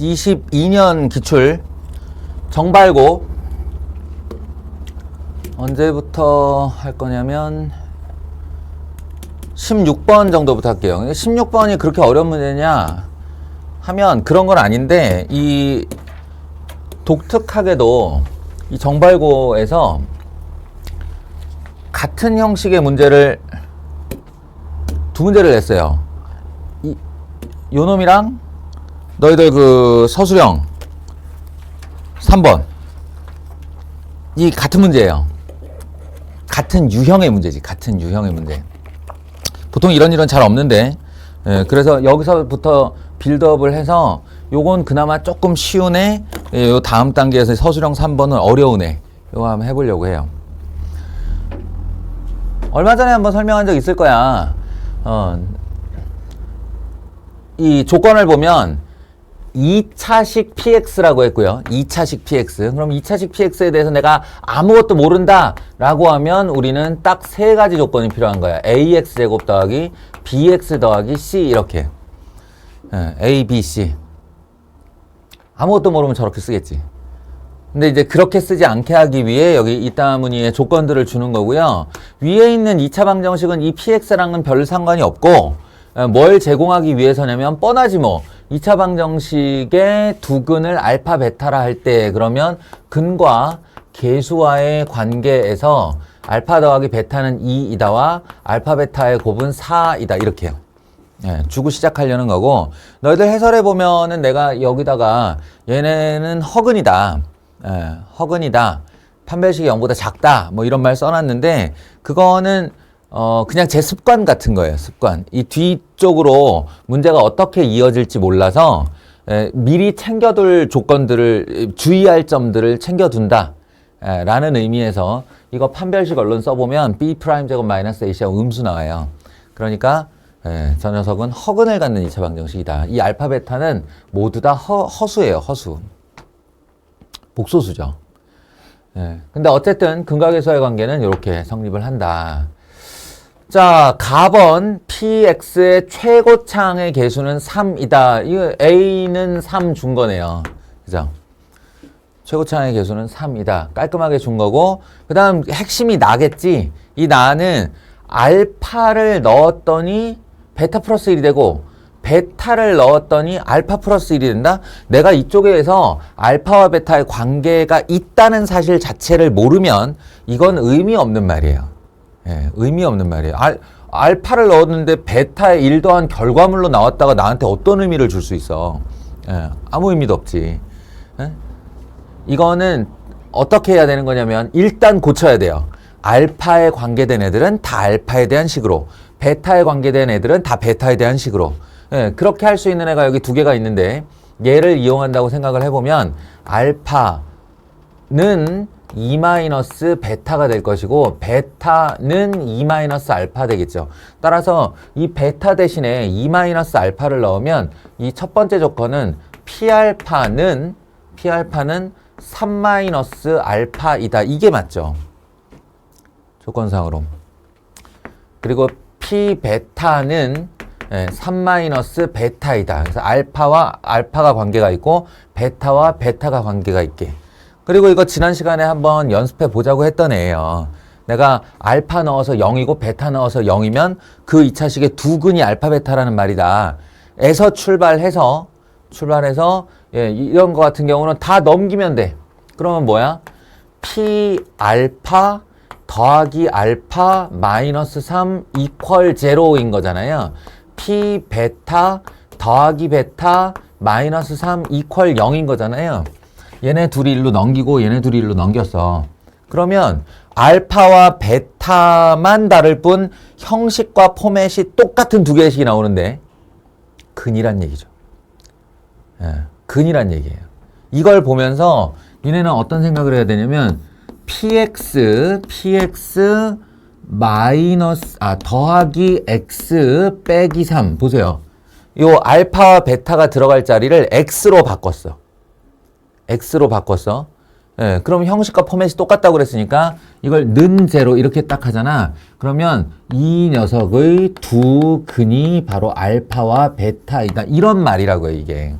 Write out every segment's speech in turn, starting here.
2022년 기출 정발고 언제부터 할 거냐면 16번 정도부터 할게요. 16번이 그렇게 어려운 문제냐 하면 그런 건 아닌데, 이 독특하게도 이 정발고에서 같은 형식의 문제를 두 문제를 냈어요. 요 놈이랑 너희들 그 서술형 3번 이 같은 문제예요. 같은 유형의 문제지. 같은 유형의 문제. 보통 이런 잘 없는데, 그래서 여기서부터 빌드업을 해서 요건 그나마 조금 쉬운 애, 요 다음 단계에서 서술형 3번은 어려운 애, 요거 한번 해보려고 해요. 얼마 전에 한번 설명한 적 있을 거야. 이 조건을 보면 2차식 PX라고 했고요. 2차식 PX. 그럼 2차식 PX에 대해서 내가 아무것도 모른다 라고 하면 우리는 딱 세 가지 조건이 필요한 거야. AX 제곱 더하기 BX 더하기 C 이렇게. A, B, C. 아무것도 모르면 저렇게 쓰겠지. 근데 이제 그렇게 쓰지 않게 하기 위해 여기 이따 무늬에 조건들을 주는 거고요. 위에 있는 2차 방정식은 이 PX랑은 별 상관이 없고, 뭘 제공하기 위해서냐면 뻔하지 뭐. 2차 방정식의 두 근을 알파 베타라 할 때 그러면 근과 계수와의 관계에서 알파 더하기 베타는 2이다와 알파 베타의 곱은 4이다 이렇게 해요. 주고 시작하려는 거고, 너희들 해설해 보면은 내가 여기다가 얘네는 허근이다, 허근이다, 판별식이 0보다 작다 뭐 이런 말 써놨는데, 그거는 그냥 제 습관 같은 거예요. 습관. 이 뒤쪽으로 문제가 어떻게 이어질지 몰라서 미리 챙겨둘 조건들을, 주의할 점들을 챙겨둔다 라는 의미에서 이거 판별식 얼른 써보면 B 프라임 제곱 마이너스 AC 하고 음수 나와요. 그러니까 저 녀석은 허근을 갖는 2차 방정식이다. 이 알파 베타는 모두 다 허수예요. 허수. 복소수죠. 근데 어쨌든 근각에서의 관계는 이렇게 성립을 한다. 자, 가번 PX의 최고창의 개수는 3이다. 이거 A는 3 준 거네요. 그죠? 최고창의 개수는 3이다. 깔끔하게 준 거고, 그 다음 핵심이 나겠지. 이 나는 알파를 넣었더니 베타 플러스 1이 되고, 베타를 넣었더니 알파 플러스 1이 된다? 내가 이쪽에서 알파와 베타의 관계가 있다는 사실 자체를 모르면 이건 의미 없는 말이에요. 의미 없는 말이에요. 알파를 넣었는데 베타의 1 더한 결과물로 나왔다가 나한테 어떤 의미를 줄 수 있어? 아무 의미도 없지. 이거는 어떻게 해야 되는 거냐면 일단 고쳐야 돼요. 알파에 관계된 애들은 다 알파에 대한 식으로, 베타에 관계된 애들은 다 베타에 대한 식으로. 그렇게 할 수 있는 애가 여기 두 개가 있는데, 얘를 이용한다고 생각을 해보면 알파는 2 마이너스 베타가 될 것이고, 베타는 2 마이너스 알파 되겠죠. 따라서 이 베타 대신에 2 마이너스 알파를 넣으면 이 첫 번째 조건은 P알파는 3 마이너스 알파이다. 이게 맞죠. 조건상으로. 그리고 P베타는 3 마이너스 베타이다. 그래서 알파와 알파가 관계가 있고 베타와 베타가 관계가 있게. 그리고 이거 지난 시간에 한번 연습해 보자고 했던 애예요. 내가 알파 넣어서 0이고 베타 넣어서 0이면 그 2차식의 두 근이 알파 베타라는 말이다. 에서 출발해서 이런 거 같은 경우는 다 넘기면 돼. 그러면 뭐야? P 알파 더하기 알파 마이너스 3 이퀄 제로인 거잖아요. P 베타 더하기 베타 마이너스 3 이퀄 0인 거잖아요. 얘네 둘이 일로 넘기고 얘네 둘이 일로 넘겼어. 그러면 알파와 베타만 다를 뿐 형식과 포맷이 똑같은 두 개씩 나오는데 근이란 얘기죠. 근이란 얘기예요. 이걸 보면서 니네는 어떤 생각을 해야 되냐면 px 마이너스 더하기 x 빼기 3 보세요. 요 알파와 베타가 들어갈 자리를 x로 바꿨어. 그럼 형식과 포맷이 똑같다고 그랬으니까 이걸 는 제로 이렇게 딱 하잖아. 그러면 이 녀석의 두 근이 바로 알파와 베타이다. 이런 말이라고요, 이게.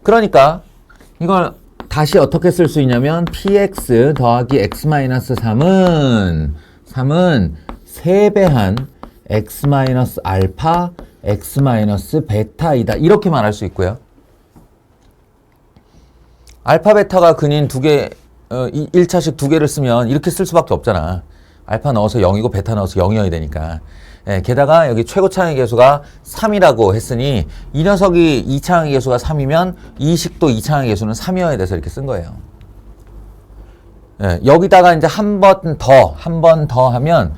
그러니까 이걸 다시 어떻게 쓸 수 있냐면 px 더하기 x-3은 3배한 x-알파 x-베타이다. 이렇게 말할 수 있고요. 알파 베타가 근인 1차식 두 개를 쓰면 이렇게 쓸 수밖에 없잖아. 알파 넣어서 0이고 베타 넣어서 0이어야 되니까. 예, 게다가 여기 최고차항의 계수가 3이라고 했으니 이 녀석이 2차항의 계수가 3이면 이 식도 2차항의 계수는 3이어야 돼서 이렇게 쓴 거예요. 예, 여기다가 이제 한 번 더 하면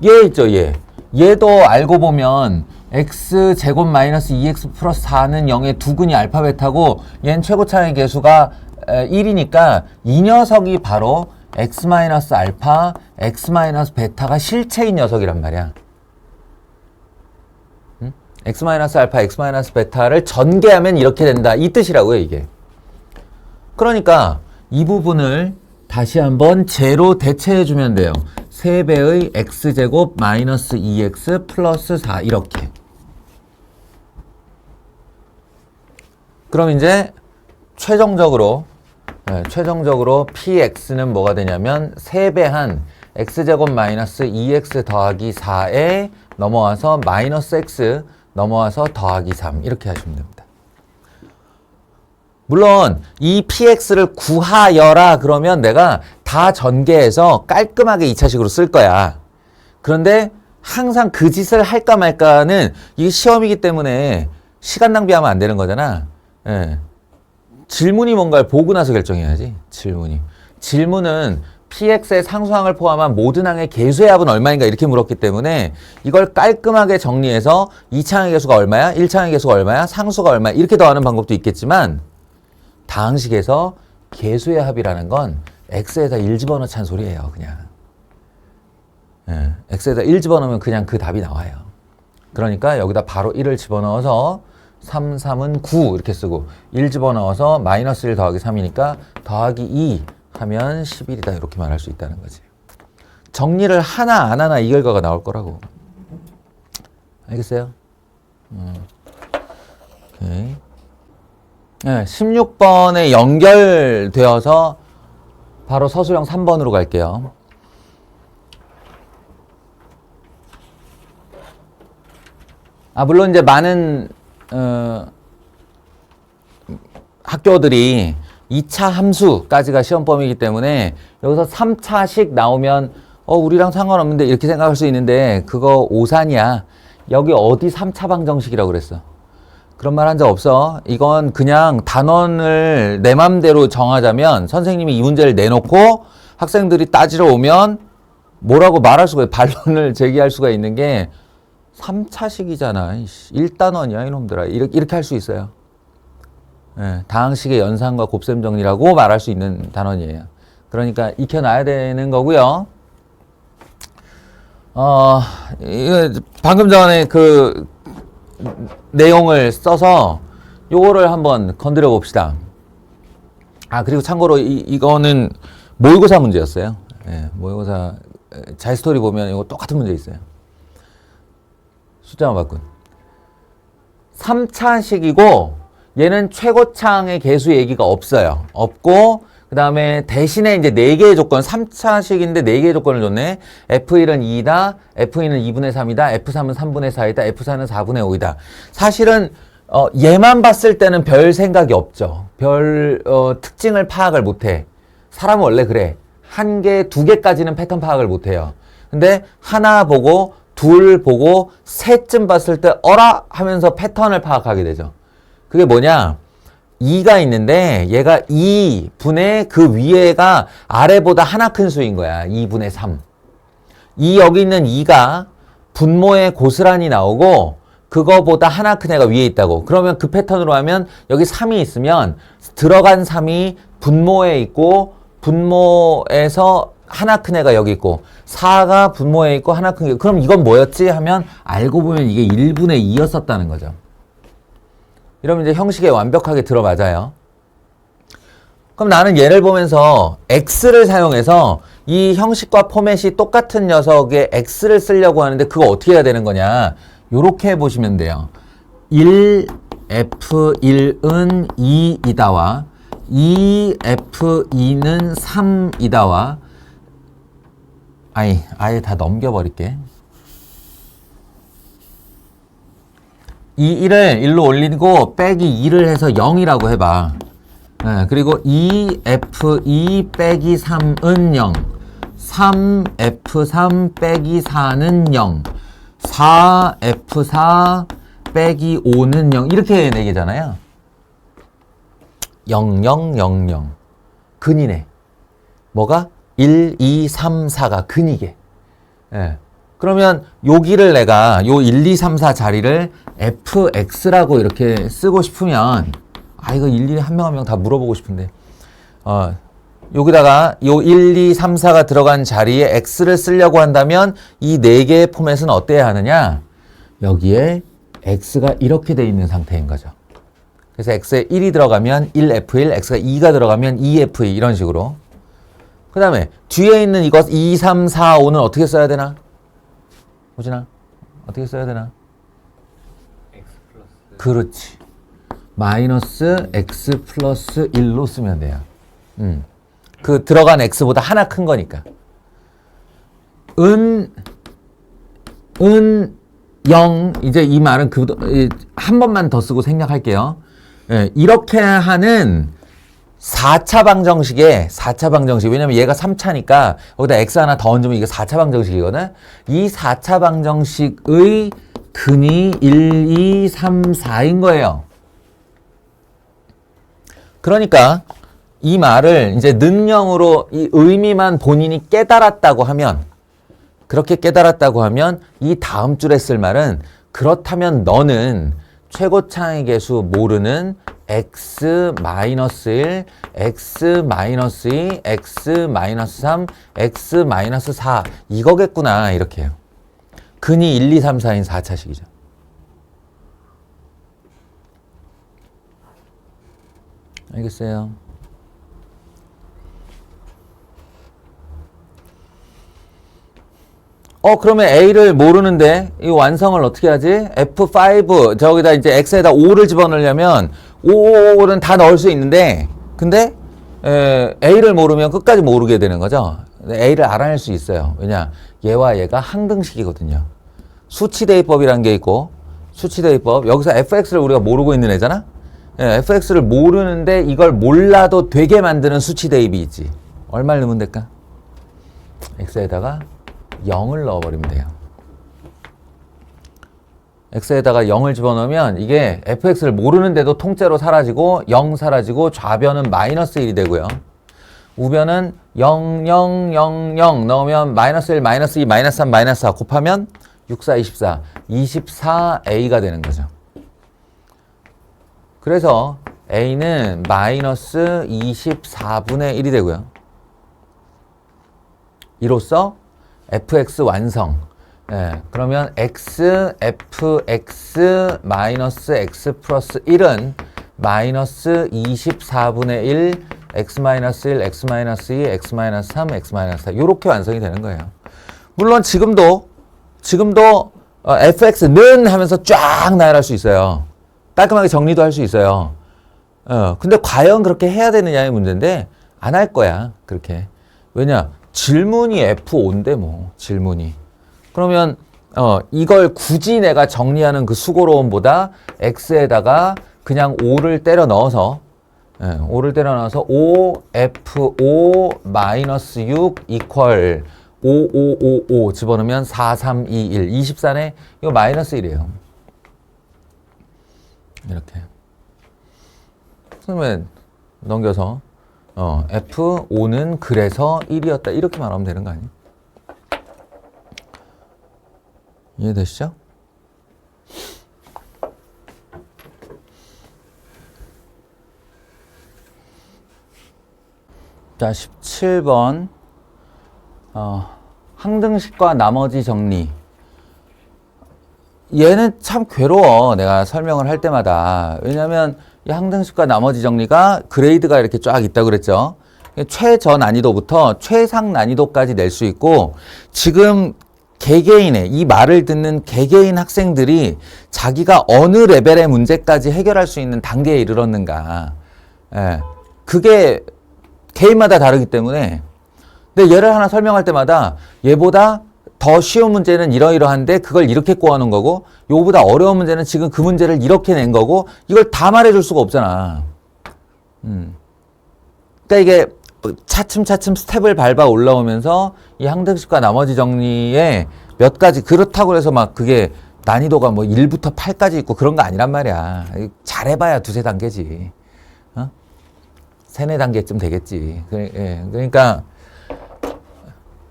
얘 있죠, 얘도 알고 보면 x제곱 마이너스 2x 플러스 4는 0의 두 근이 알파 베타고 얘는 최고차항의 계수가 1이니까 이 녀석이 바로 x 마이너스 알파, x 마이너스 베타가 실체인 녀석이란 말이야. 응? x 마이너스 알파, x 마이너스 베타를 전개하면 이렇게 된다. 이 뜻이라고요, 이게. 그러니까 이 부분을 다시 한번 제로 대체해주면 돼요. 3배의 x제곱 마이너스 2x 플러스 4 이렇게. 그럼 이제 최종적으로 px는 뭐가 되냐면 3배한 x제곱 마이너스 2x 더하기 4에 넘어와서 마이너스 x 넘어와서 더하기 3 이렇게 하시면 됩니다. 물론 이 px를 구하여라 그러면 내가 다 전개해서 깔끔하게 2차식으로 쓸 거야. 그런데 항상 그 짓을 할까 말까는 이게 시험이기 때문에 시간 낭비하면 안 되는 거잖아. 예. 질문이 뭔가를 보고 나서 결정해야지. 질문은 px의 상수항을 포함한 모든 항의 계수의 합은 얼마인가 이렇게 물었기 때문에 이걸 깔끔하게 정리해서 2차항의 계수가 얼마야? 1차항의 계수가 얼마야? 상수가 얼마야? 이렇게 더하는 방법도 있겠지만 다항식에서 계수의 합이라는 건 x에다 1 집어넣자는 소리예요. 그냥. 예, x에다 1 집어넣으면 그냥 그 답이 나와요. 그러니까 여기다 바로 1을 집어넣어서 3, 3은 9 이렇게 쓰고 1 집어넣어서 마이너스 1 더하기 3이니까 더하기 2 하면 11이다 이렇게 말할 수 있다는 거지. 정리를 하나 안 하나 이 결과가 나올 거라고. 알겠어요? 오케이. 네, 16번에 연결되어서 바로 서술형 3번으로 갈게요. 물론 이제 많은 학교들이 2차 함수까지가 시험 범위이기 때문에 여기서 3차식 나오면 우리랑 상관없는데 이렇게 생각할 수 있는데 그거 오산이야. 여기 어디 3차 방정식이라고 그랬어. 그런 말 한 적 없어. 이건 그냥 단원을 내 맘대로 정하자면 선생님이 이 문제를 내놓고 학생들이 따지러 오면 뭐라고 말할 수가 있어. 반론을 제기할 수가 있는 게 3차식이잖아. 1단원이야 이놈들아. 이렇게 할 수 있어요. 예, 다항식의 연산과 곱셈 정리라고 말할 수 있는 단원이에요. 그러니까 익혀놔야 되는 거고요. 이거 방금 전에 그 내용을 써서 요거를 한번 건드려 봅시다. 그리고 참고로 이거는 모의고사 문제였어요. 예, 모의고사 자이스토리 보면 이거 똑같은 문제 있어요. 숫자만 바꾼. 3차식이고 얘는 최고차항의 계수 얘기가 없어요. 없고 그 다음에 대신에 이제 4개의 조건, 3차식인데 4개의 조건을 줬네. F1은 2이다, F2는 2분의 3이다, F3은 3분의 4이다, F4는 4분의 5이다. 사실은 얘만 봤을 때는 별 생각이 없죠. 별 특징을 파악을 못해. 사람은 원래 그래. 1개, 2개까지는 패턴 파악을 못해요. 근데 하나 보고 둘 보고 셋쯤 봤을 때 어라 하면서 패턴을 파악하게 되죠. 그게 뭐냐? 2가 있는데 얘가 2분의 그 위에가 아래보다 하나 큰 수인 거야. 2분의 3. 여기 있는 2가 분모에 고스란히 나오고 그거보다 하나 큰 애가 위에 있다고. 그러면 그 패턴으로 하면 여기 3이 있으면 들어간 3이 분모에 있고 분모에서 하나 큰 애가 여기 있고 4가 분모에 있고 하나 큰 게 그럼 이건 뭐였지? 하면 알고 보면 이게 1분의 2였었다는 거죠. 이러면 이제 형식에 완벽하게 들어맞아요. 그럼 나는 얘를 보면서 x를 사용해서 이 형식과 포맷이 똑같은 녀석의 x를 쓰려고 하는데 그거 어떻게 해야 되는 거냐. 요렇게 보시면 돼요. 1 F1은 2이다와 EF2는 3이다와 아예 다 넘겨버릴게. 이 1을 1로 올리고 빼기 2를 해서 0이라고 해봐. 네, 그리고 2F2 빼기 3은 0, 3F3 빼기 4는 0, 4F4 빼기 5는 0 이렇게 네 개잖아요. 0, 0, 0, 0 근이네. 뭐가? 1, 2, 3, 4가 근이게. 예. 그러면 여기를 내가 요 1, 2, 3, 4 자리를 fx라고 이렇게 쓰고 싶으면 이거 일일이 한 명 한 명 다 물어보고 싶은데 여기다가 요 1, 2, 3, 4가 들어간 자리에 x를 쓰려고 한다면 이 네 개의 포맷은 어때야 하느냐? 여기에 x가 이렇게 돼 있는 상태인 거죠. 그래서 x에 1이 들어가면 1f1, x가 2가 들어가면 2f2 이런 식으로. 그 다음에 뒤에 있는 이것 2, 3, 4, 5는 어떻게 써야 되나? 호진아, 어떻게 써야 되나? x 플러스. 그렇지. 마이너스 x 플러스 1로 쓰면 돼요. 그 들어간 x보다 하나 큰 거니까. 은 0. 이제 이 말은 한 번만 더 쓰고 생략할게요. 예, 이렇게 하는 4차 방정식에 4차 방정식. 왜냐면 얘가 3차니까 여기다 x 하나 더 얹으면 이게 4차 방정식이거든. 이 4차 방정식의 근이 1, 2, 3, 4인 거예요. 그러니까 이 말을 이제 능령으로 이 의미만 본인이 깨달았다고 하면, 그렇게 깨달았다고 하면 이 다음 줄에 쓸 말은 그렇다면 너는 최고차의 개수 모르는 x-1, x-2, x-3, x-4 이거겠구나 이렇게 해요. 근이 1, 2, 3, 4인 4차식이죠. 알겠어요? 그러면 A를 모르는데 이 완성을 어떻게 하지? F5 저기다 이제 X에다 5를 집어넣으려면 5는 다 넣을 수 있는데 근데 A를 모르면 끝까지 모르게 되는 거죠. A를 알아낼 수 있어요. 왜냐? 얘와 얘가 항등식이거든요. 수치대입법이라는 게 있고 수치대입법 여기서 fx를 우리가 모르고 있는 애잖아. fx를 모르는데 이걸 몰라도 되게 만드는 수치대입이 있지. 얼마를 넣으면 될까? x에다가 0을 넣어버리면 돼요. x에다가 0을 집어넣으면 이게 fx를 모르는데도 통째로 사라지고 0 사라지고 좌변은 마이너스 1이 되고요. 우변은 0, 0, 0, 0 넣으면 마이너스 1, 마이너스 2, 마이너스 3, 마이너스 4 곱하면 6, 4, 24, 24a가 되는 거죠. 그래서 a는 마이너스 24분의 1이 되고요. 이로써 fx 완성. 그러면 x, fx 마이너스 x 플러스 1은 마이너스 24분의 1, x 마이너스 1, x 마이너스 2, x 마이너스 3, x 마이너스 4 이렇게 완성이 되는 거예요. 물론 지금도 fx는 하면서 쫙 나열할 수 있어요. 깔끔하게 정리도 할 수 있어요. 근데 과연 그렇게 해야 되느냐의 문제인데 안 할 거야. 그렇게. 왜냐? 질문이 F5인데 뭐 질문이. 그러면 이걸 굳이 내가 정리하는 그 수고로움보다 X에다가 그냥 5를 때려 넣어서 5를 때려 넣어서 5F5 마이너스 6 이퀄 5555 집어넣으면 4321 24네. 이거 마이너스 1이에요. 이렇게. 그러면 넘겨서 F5는 그래서 1이었다. 이렇게 말하면 되는 거 아니에요? 이해되시죠? 자, 17번. 항등식과 나머지 정리. 얘는 참 괴로워. 내가 설명을 할 때마다. 왜냐면 이 항등식과 나머지 정리가 그레이드가 이렇게 쫙 있다고 그랬죠. 최저 난이도부터 최상 난이도까지 낼 수 있고 지금 개개인의 이 말을 듣는 개개인 학생들이 자기가 어느 레벨의 문제까지 해결할 수 있는 단계에 이르렀는가. 예, 그게 개인마다 다르기 때문에 근데 얘를 하나 설명할 때마다 얘보다 더 쉬운 문제는 이러이러한데 그걸 이렇게 꼬아놓은 거고 요거보다 어려운 문제는 지금 그 문제를 이렇게 낸 거고 이걸 다 말해줄 수가 없잖아. 그러니까 이게 차츰차츰 스텝을 밟아 올라오면서 이 항등식과 나머지 정리에 몇 가지 그렇다고 해서 막 그게 난이도가 뭐 1부터 8까지 있고 그런 거 아니란 말이야. 잘해봐야 두세 단계지. 어? 세네 단계쯤 되겠지. 그러니까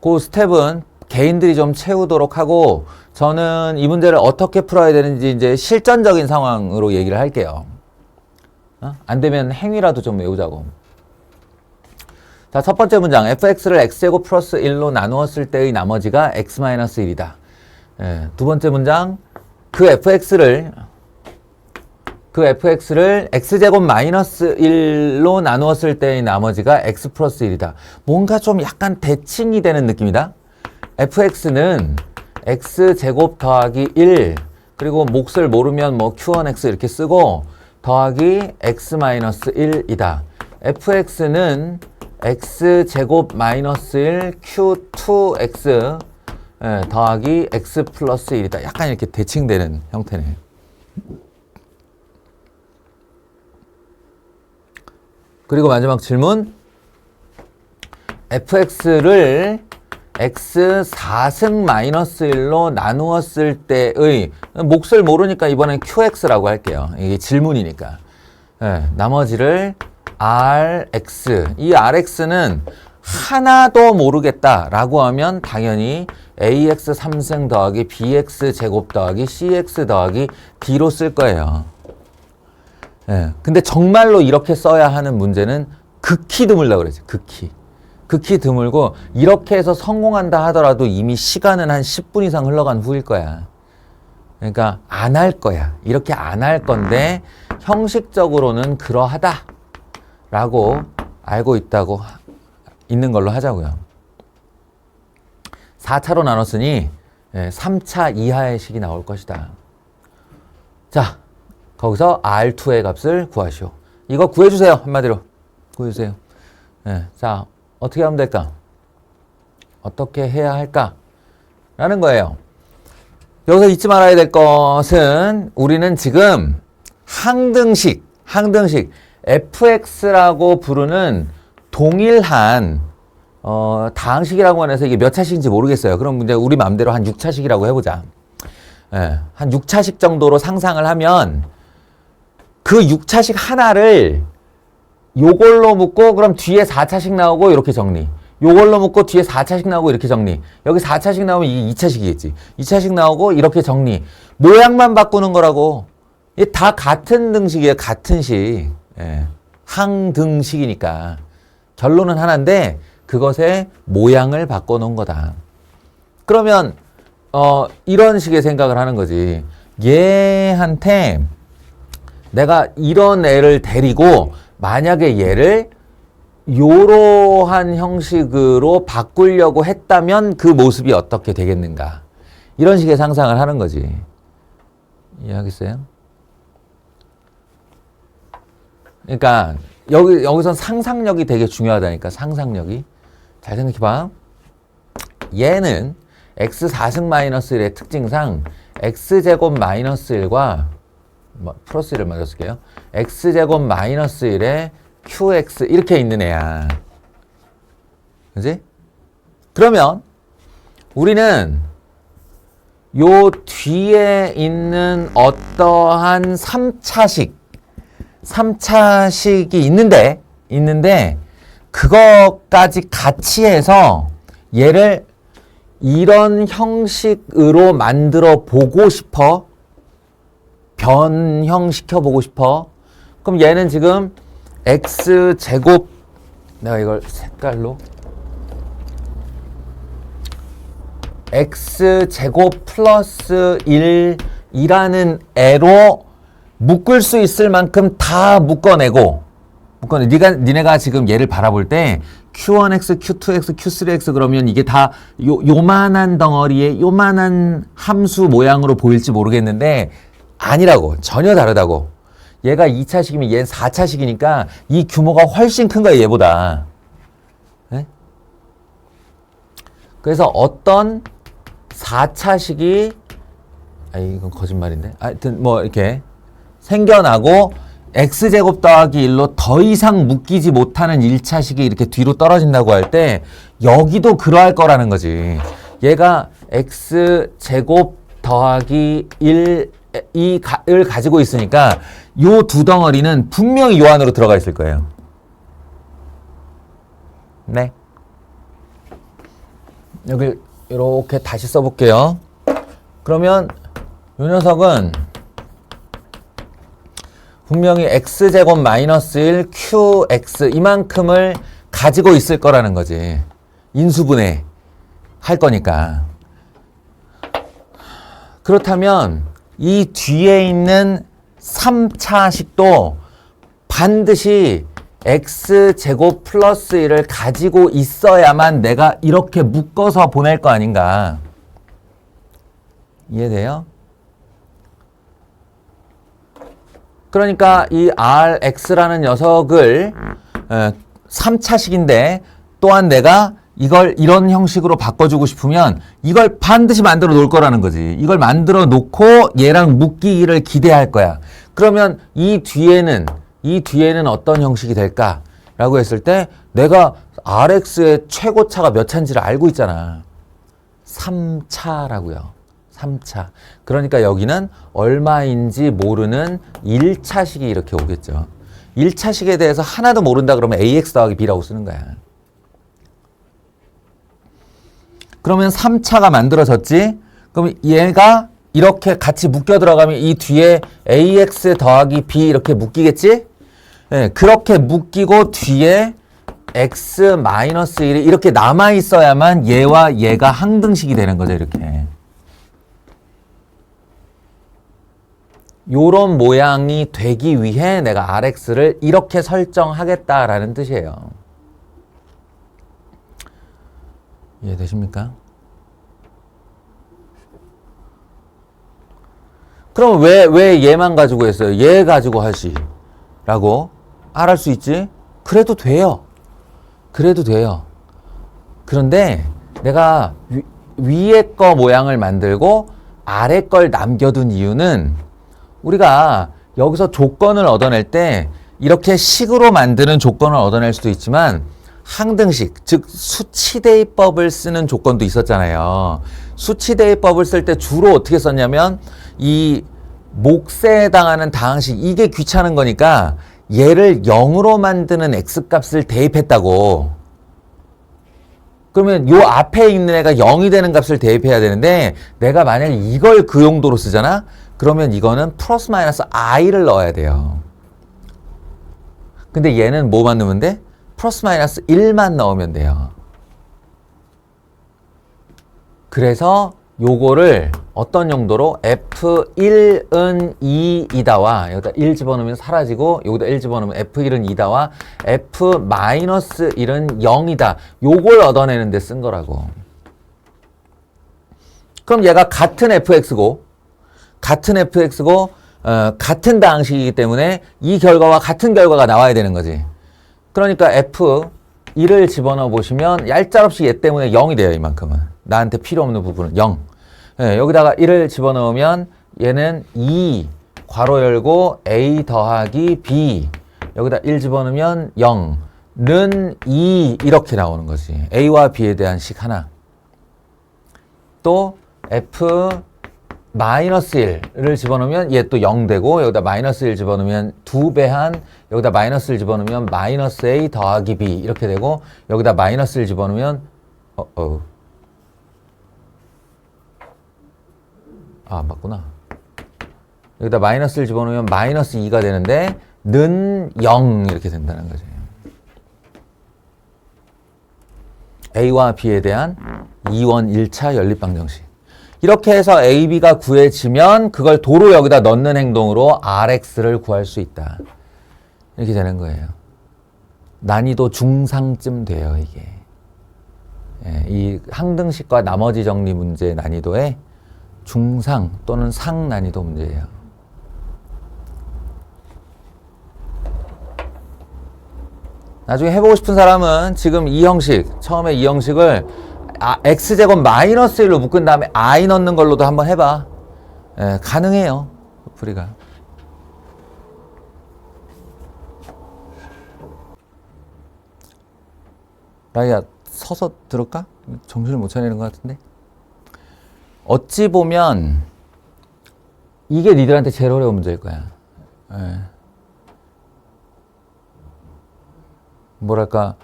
그 스텝은 개인들이 좀 채우도록 하고 저는 이 문제를 어떻게 풀어야 되는지 이제 실전적인 상황으로 얘기를 할게요. 안 되면 행위라도 좀 외우자고. 자, 첫 번째 문장. fx를 x제곱 플러스 1로 나누었을 때의 나머지가 x-1이다. 예, 두 번째 문장. 그 fx를 x제곱 마이너스 1로 나누었을 때의 나머지가 x 플러스 1이다. 뭔가 좀 약간 대칭이 되는 느낌이다. fx는 x제곱 더하기 1 그리고 몫을 모르면 뭐 q1x 이렇게 쓰고 더하기 x-1이다. fx는 x제곱 마이너스 1 q2x 더하기 x 플러스 1이다. 약간 이렇게 대칭되는 형태네. 그리고 마지막 질문. fx를 x 4승 마이너스 1로 나누었을 때의 몫을 모르니까 이번엔 qx라고 할게요. 이게 질문이니까. 나머지를 rx. 이 rx는 하나도 모르겠다라고 하면 당연히 ax 3승 더하기 bx 제곱 더하기 cx 더하기 d로 쓸 거예요. 근데 정말로 이렇게 써야 하는 문제는 극히 드물다고 그러지. 극히 드물고 이렇게 해서 성공한다 하더라도 이미 시간은 한 10분 이상 흘러간 후일 거야. 그러니까 안 할 거야. 이렇게 안 할 건데 형식적으로는 그러하다 라고 알고 있는 걸로 하자고요. 4차로 나눴으니 3차 이하의 식이 나올 것이다. 자, 거기서 R2의 값을 구하시오. 이거 구해주세요. 한마디로 구해주세요. 자, 어떻게 하면 될까? 어떻게 해야 할까? 라는 거예요. 여기서 잊지 말아야 될 것은 우리는 지금 항등식 fx라고 부르는 동일한 다항식이라고 해서 이게 몇 차식인지 모르겠어요. 그럼 이제 우리 마음대로 한 6차식이라고 해보자. 한 6차식 정도로 상상을 하면 그 6차식 하나를 요걸로 묶고 그럼 뒤에 4차식 나오고 이렇게 정리. 요걸로 묶고 뒤에 4차식 나오고 이렇게 정리. 여기 4차식 나오면 이게 2차식이겠지. 2차식 나오고 이렇게 정리. 모양만 바꾸는 거라고. 이게 다 같은 등식이에요. 같은 식. 항등식이니까. 결론은 하나인데 그것의 모양을 바꿔놓은 거다. 그러면 이런 식의 생각을 하는 거지. 얘한테 내가 이런 애를 데리고 만약에 얘를 요러한 형식으로 바꾸려고 했다면 그 모습이 어떻게 되겠는가. 이런 식의 상상을 하는 거지. 이해하겠어요? 그러니까 여기선 상상력이 되게 중요하다니까. 상상력이. 잘 생각해봐. 얘는 x 4승 마이너스 1의 특징상 x제곱 마이너스 1과 플러스 1을 먼저 쓸게요. x제곱 마이너스 1에 qx 이렇게 있는 애야. 그지? 그러면 우리는 요 뒤에 있는 어떠한 3차식이 있는데 그것까지 같이 해서 얘를 이런 형식으로 만들어 보고 싶어. 변형시켜 보고 싶어. 그럼 얘는 지금 x제곱, 내가 이걸 색깔로 x제곱 플러스 1이라는 애로 묶을 수 있을 만큼 다 묶어내고 니네가 지금 얘를 바라볼 때 Q1X, Q2X, Q3X 그러면 이게 다 요만한 덩어리에 요만한 함수 모양으로 보일지 모르겠는데 아니라고. 전혀 다르다고. 얘가 2차식이면 얘는 4차식이니까 이 규모가 훨씬 큰 거야, 얘보다. 네? 그래서 어떤 4차식이 이건 거짓말인데. 하여튼 뭐 이렇게 생겨나고 x제곱 더하기 1로 더 이상 묶이지 못하는 1차식이 이렇게 뒤로 떨어진다고 할 때 여기도 그러할 거라는 거지. 얘가 x제곱 더하기 1을 가지고 있으니까 요 두 덩어리는 분명히 요 안으로 들어가 있을 거예요. 네. 여기 이렇게 다시 써볼게요. 그러면 요 녀석은 분명히 x제곱 마이너스 1 qx 이만큼을 가지고 있을 거라는 거지. 인수분해 할 거니까. 그렇다면 이 뒤에 있는 3차식도 반드시 x제곱 플러스 1을 가지고 있어야만 내가 이렇게 묶어서 보낼 거 아닌가. 이해돼요? 그러니까 이 Rx라는 녀석을 3차식인데 또한 내가 이걸 이런 형식으로 바꿔주고 싶으면 이걸 반드시 만들어 놓을 거라는 거지. 이걸 만들어 놓고 얘랑 묶이기를 기대할 거야. 그러면 이 뒤에는 어떤 형식이 될까라고 했을 때 내가 Rx의 최고차가 몇 차인지를 알고 있잖아. 3차라고요. 3차. 그러니까 여기는 얼마인지 모르는 1차식이 이렇게 오겠죠. 1차식에 대해서 하나도 모른다 그러면 ax 더하기 b라고 쓰는 거야. 그러면 3차가 만들어졌지? 그럼 얘가 이렇게 같이 묶여 들어가면 이 뒤에 ax 더하기 b 이렇게 묶이겠지? 네, 그렇게 묶이고 뒤에 x-1이 이렇게 남아 있어야만 얘와 얘가 항등식이 되는 거죠, 이렇게. 요런 모양이 되기 위해 내가 Rx를 이렇게 설정하겠다라는 뜻이에요. 이해되십니까? 그럼 왜 얘만 가지고 했어요? 얘 가지고 하시 라고 말할 수 있지? 그래도 돼요. 그래도 돼요. 그런데 내가 위에 거 모양을 만들고 아래 걸 남겨둔 이유는 우리가 여기서 조건을 얻어낼 때 이렇게 식으로 만드는 조건을 얻어낼 수도 있지만 항등식, 즉 수치대입법을 쓰는 조건도 있었잖아요. 수치대입법을 쓸 때 주로 어떻게 썼냐면 이 몫에 해당하는 다항식, 이게 귀찮은 거니까 얘를 0으로 만드는 x값을 대입했다고. 그러면 요 앞에 있는 애가 0이 되는 값을 대입해야 되는데 내가 만약에 이걸 그 용도로 쓰잖아? 그러면 이거는 플러스 마이너스 i를 넣어야 돼요. 근데 얘는 뭐만 넣으면 돼? 플러스 마이너스 1만 넣으면 돼요. 그래서 요거를 어떤 용도로 F1은 2이다와 여기다 1 집어넣으면 사라지고 여기다 1 집어넣으면 F1은 2다와 F-1은 0이다. 요걸 얻어내는 데 쓴 거라고. 그럼 얘가 같은 fx고 같은 다항식이기 때문에 이 결과와 같은 결과가 나와야 되는 거지. 그러니까 F1을 집어넣어 보시면 얄짤없이 얘 때문에 0이 돼요. 이만큼은. 나한테 필요 없는 부분은 0. 네, 여기다가 1을 집어넣으면 얘는 2 괄호 열고 a 더하기 b 여기다 1 집어넣으면 0는 2 이렇게 나오는 거지. a와 b에 대한 식 하나. 또 F 마이너스 1을 집어넣으면 얘 또 0 되고 여기다 마이너스 1 집어넣으면 2배한 여기다 마이너스 1 집어넣으면 마이너스 a 더하기 b 이렇게 되고 여기다 마이너스 1 집어넣으면 맞구나. 여기다 마이너스 1 집어넣으면 마이너스 2가 되는데 는 0 이렇게 된다는 거지. a와 b에 대한 2원 1차 연립방정식. 이렇게 해서 a, b가 구해지면 그걸 도로 여기다 넣는 행동으로 rx를 구할 수 있다. 이렇게 되는 거예요. 난이도 중상쯤 돼요, 이게. 예, 이 항등식과 나머지 정리 문제 난이도의 중상 또는 상 난이도 문제예요. 나중에 해보고 싶은 사람은 지금 이 형식, 처음에 이 형식을 x제곱 마이너스 1로 묶은 다음에 i 넣는 걸로도 한번 해봐. 예, 가능해요, 풀이가. 라이야, 서서 들을까? 정신을 못 차리는 것 같은데. 어찌 보면 이게 니들한테 제일 어려운 문제일 거야. 예. 뭐랄까,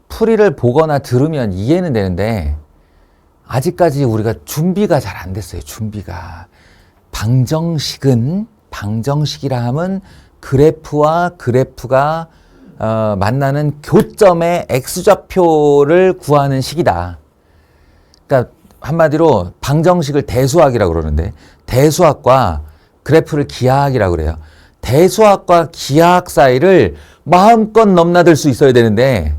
풀이를 보거나 들으면 이해는 되는데 아직까지 우리가 준비가 잘 안 됐어요. 준비가. 방정식이라 하면 그래프와 그래프가 만나는 교점의 x좌표를 구하는 식이다. 그러니까 한마디로 방정식을 대수학이라고 그러는데 대수학과 그래프를 기하학이라고 그래요. 대수학과 기하학 사이를 마음껏 넘나들 수 있어야 되는데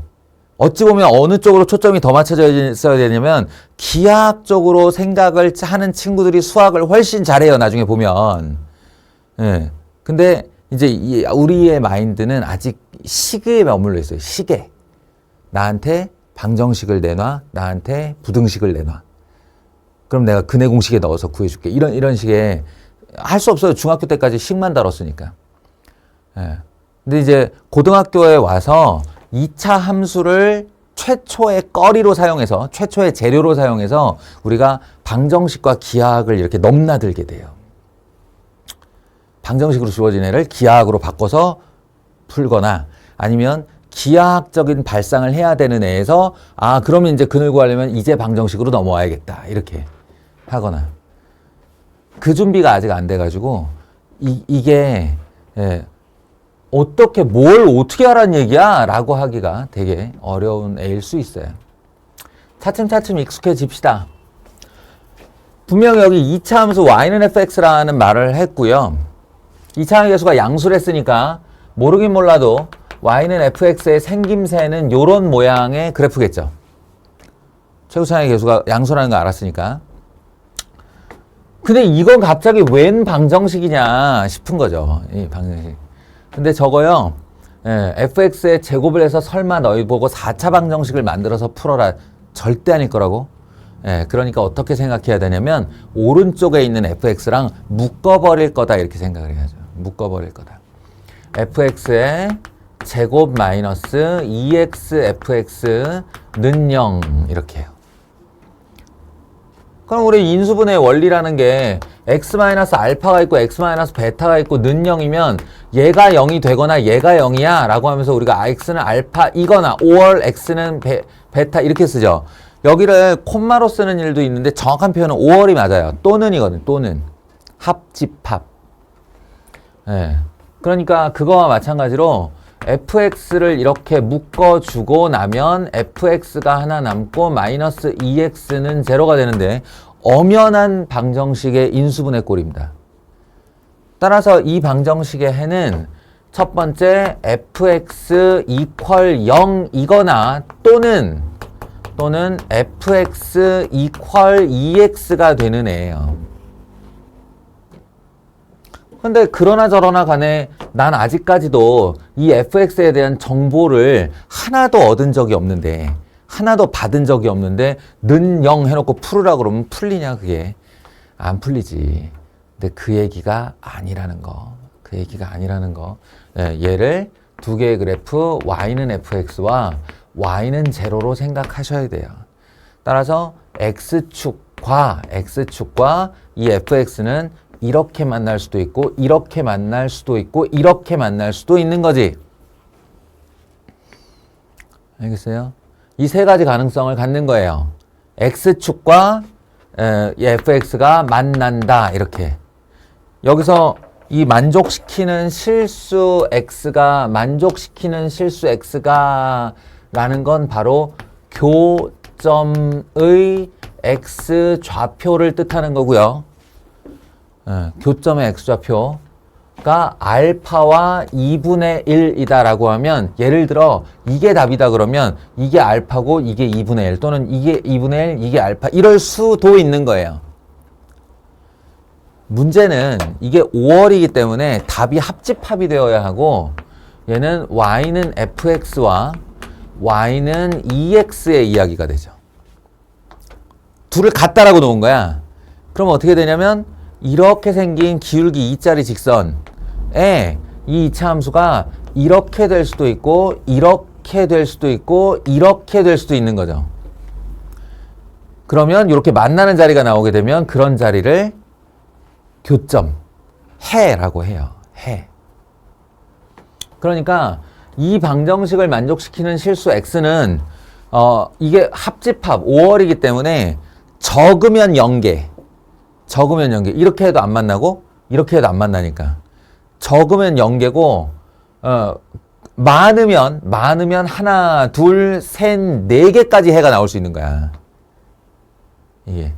어찌 보면 어느 쪽으로 초점이 더 맞춰져 있어야 되냐면 기하학 쪽으로 생각을 하는 친구들이 수학을 훨씬 잘해요. 나중에 보면. 예. 근데 이제 우리의 마인드는 아직 식에 머물러 있어요. 식에. 나한테 방정식을 내놔. 나한테 부등식을 내놔. 그럼 내가 근해 공식에 넣어서 구해줄게. 이런 식의 할 수 없어요. 중학교 때까지 식만 다뤘으니까. 예. 근데 이제 고등학교에 와서 2차 함수를 최초의 거리로 사용해서, 최초의 재료로 사용해서 우리가 방정식과 기하학을 이렇게 넘나들게 돼요. 방정식으로 주어진 애를 기하학으로 바꿔서 풀거나 아니면 기하학적인 발상을 해야 되는 애에서 그러면 이제 근을 구하려면 이제 방정식으로 넘어와야겠다. 이렇게 하거나. 그 준비가 아직 안 돼가지고 이게 뭘 어떻게 하라는 얘기야? 라고 하기가 되게 어려운 애일 수 있어요. 차츰차츰 익숙해집시다. 분명히 여기 2차 함수 y는 fx라는 말을 했고요. 2차 계수가 양수를 했으니까 모르긴 몰라도 y는 fx의 생김새는 요런 모양의 그래프겠죠. 최고차의 계수가 양수라는 거 알았으니까. 근데 이건 갑자기 웬 방정식이냐 싶은 거죠. 이 방정식. 근데 저거요, fx의 제곱을 해서 설마 너희 보고 4차 방정식을 만들어서 풀어라. 절대 아닐 거라고. 그러니까 어떻게 생각해야 되냐면 오른쪽에 있는 fx랑 묶어버릴 거다 이렇게 생각을 해야죠. 묶어버릴 거다. fx의 제곱 마이너스 2x fx는 0 이렇게 해요. 그럼 우리 인수분해의 원리라는 게 x-알파가 있고 x-베타가 있고 는 0이면 얘가 0이 되거나 얘가 0이야 라고 하면서 우리가 x는 알파이거나 or x는 베타 이렇게 쓰죠. 여기를 콤마로 쓰는 일도 있는데 정확한 표현은 or이 맞아요. 또는이거든. 또는. 합집합. 그러니까 그거와 마찬가지로 fx를 이렇게 묶어주고 나면 fx가 하나 남고 마이너스 2x는 제로가 되는데 엄연한 방정식의 인수분해 꼴입니다. 따라서 이 방정식의 해는 첫 번째 fx equal 0 이거나 또는 fx equal 2x가 되는 애예요. 근데 그러나 저러나 간에 난 아직까지도 이 fx에 대한 정보를 하나도 얻은 적이 없는데 하나도 받은 적이 없는데 는 0 해놓고 풀으라 그러면 풀리냐 그게 안 풀리지. 근데 그 얘기가 아니라는 거. 그 얘기가 아니라는 거. 얘를 두 개의 그래프 y는 fx와 y는 제로로 생각하셔야 돼요. 따라서 x축과 이 fx는 이렇게 만날 수도 있고 이렇게 만날 수도 있고 이렇게 만날 수도 있는 거지. 알겠어요? 이 세 가지 가능성을 갖는 거예요. x축과 fx가 만난다 이렇게. 여기서 이 만족시키는 실수 x가 라는 건 바로 교점의 x 좌표를 뜻하는 거고요. 교점의 x좌표. 가 알파와 2분의 1이다라고 하면 예를 들어 이게 답이다 그러면 이게 알파고 이게 2분의 1 또는 이게 2분의 1 이게 알파 이럴 수도 있는 거예요. 문제는 이게 5월이기 때문에 답이 합집합이 되어야 하고 얘는 y는 fx와 y는 ex의 이야기가 되죠. 둘을 같다라고 놓은 거야. 그럼 어떻게 되냐면 이렇게 생긴 기울기 2짜리 직선에 이 이차함수가 이렇게 될 수도 있고 이렇게 될 수도 있고 이렇게 될 수도 있는 거죠. 그러면 이렇게 만나는 자리가 나오게 되면 그런 자리를 교점, 해라고 해요. 해. 그러니까 이 방정식을 만족시키는 실수 x는 이게 합집합 5월이기 때문에 적으면 0개. 적으면 0개. 이렇게 해도 안 만나고 이렇게 해도 안 만나니까. 적으면 0개고 많으면 하나, 둘, 셋, 4개까지 해가 나올 수 있는 거야. 이게.